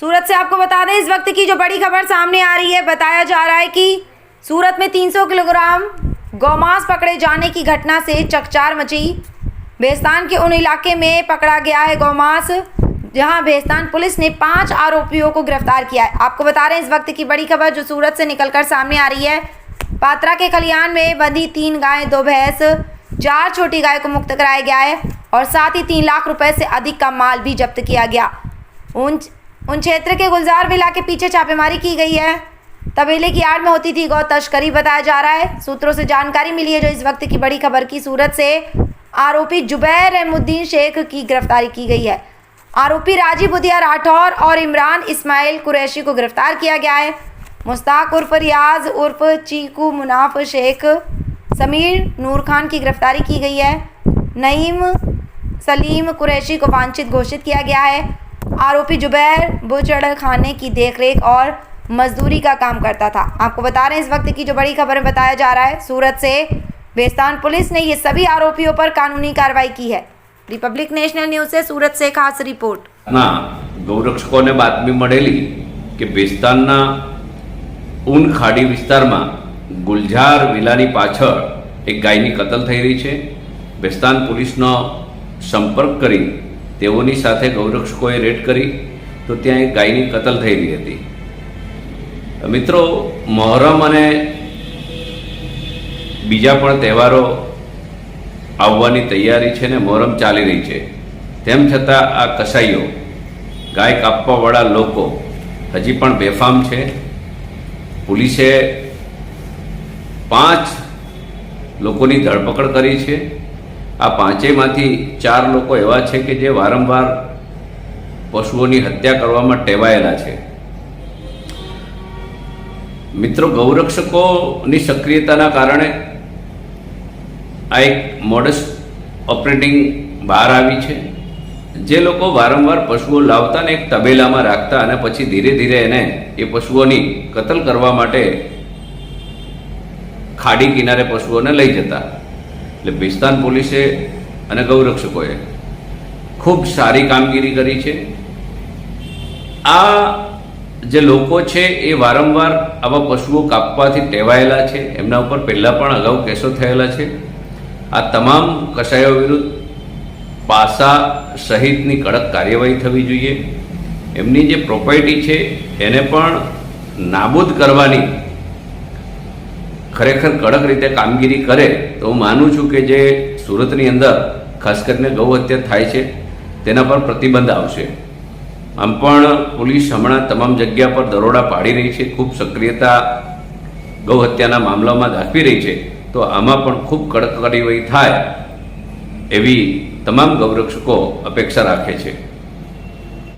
सूरत से आपको बता दें, इस वक्त की जो बड़ी खबर सामने आ रही है, बताया जा रहा है कि सूरत में 300 किलोग्राम गौमांस पकड़े जाने की घटना से चकचार मची। बेस्तान के उन इलाके में पकड़ा गया है गौमांस, जहां बेस्तान पुलिस ने 5 आरोपियों को गिरफ्तार किया है। आपको बता रहे हैं, इस वक्त की बड़ी खबर जो सूरत से निकलकर सामने आ रही है। पात्रा के खलियान में बंधी 3 गायें, 2 भैंस, 4 छोटी गाय को मुक्त कराया गया है और साथ ही 3 लाख रुपए से अधिक का माल भी जब्त किया गया। उन क्षेत्र के गुलजार विला के पीछे छापेमारी की गई है। तबेले की आड़ में होती थी गौ तस्करी, बताया जा रहा है। सूत्रों से जानकारी मिली है जो इस वक्त की बड़ी खबर की। सूरत से आरोपी जुबैर रहमुद्दीन शेख की गिरफ्तारी की गई है। आरोपी राजीव बुदिया राठौर और इमरान इस्माइल कुरैशी को गिरफ्तार किया गया है। मुस्ताक उर्फ रियाज उर्फ चीकू मुनाफ शेख, समीर नूर खान की गिरफ्तारी की गई है। नईम सलीम कुरैशी को वांछित घोषित किया गया है। आरोपी जुबैर बुचड़ खाने की देखरेख और मजदूरी का काम करता था। आपको बता रहे हैं, इस वक्त की जो बड़ी खबर में बताया जा रहा है, सूरत से बेस्तान पुलिस ने ये सभी आरोपियों पर कानूनी कार्रवाई की है। रिपब्लिक नेशनल न्यूज़ से सूरत से खास रिपोर्ट। गौरक्षकोने बातमी मळेली कि बेस्तानना ऊन खाड़ी विस्तारमां गुलजार विलानी पाछळ एक गायनी कतल थई रही है। बेस्तान पुलिसनो संपर्क करी तेओनी साथे गौरक्षकोए रेड करी तो त्यां एक गायनी कतल थई रही हती। मित्रों, मोहरम अने बीजा पण तहेवारो आववानी तैयारी छे ने मोहरम चाली रही है। तेम छतां आ कसाईओ, गाय कापवावाळा लोको हजी पण बेफाम छे। पुलिसे 5 लोकोनी धरपकड़ करी छे। आ 5मांथी 4 लोको एवा छे के जे वारंवार पशुओनी हत्या करवामां टेवायेला छे। मित्रों, गौरक्षकोनी सक्रियताना कारणे आ एक मोडस ऑपरेटिंग बहार आवी छे। जे लोको वारंवार पशुओ लावता ने एक तबेलामां राखता अने पछी धीरे धीरे एने ए पशुओनी कतल करवा माटे खाड़ी किनारे पशुओने लई जता। એટલે બેસ્તાન પોલીસે અને ગૌરક્ષકોએ ખૂબ સારી કામગીરી કરી છે। આ જે લોકો છે એ વારંવાર આવા પશુઓ કાપવાથી ટેવાયેલા છે, એમના ઉપર પહેલાં પણ અગાઉ કેસો થયેલા છે। આ તમામ કસાઈઓ વિરુદ્ધ પાસા સહિતની કડક કાર્યવાહી થવી જોઈએ। એમની જે પ્રોપર્ટી છે એને પણ નાબૂદ કરવાની खरेखर कड़क रीते कामगीरी करे तो हूँ मानु छूँ कि जे सूरतनी अंदर खास करने गौ हत्या थाय छे तेना पर प्रतिबंध आवशे। आम पण पुलिस हमणां तमाम जग्या पर दरोड़ा पाड़ी रही है, खूब सक्रियता गौ हत्याना मामलामां दाखवी रही है। तो आमां पण खूब कड़क कार्यवाही थाय एवी तमाम गौरक्षको अपेक्षा राखे छे।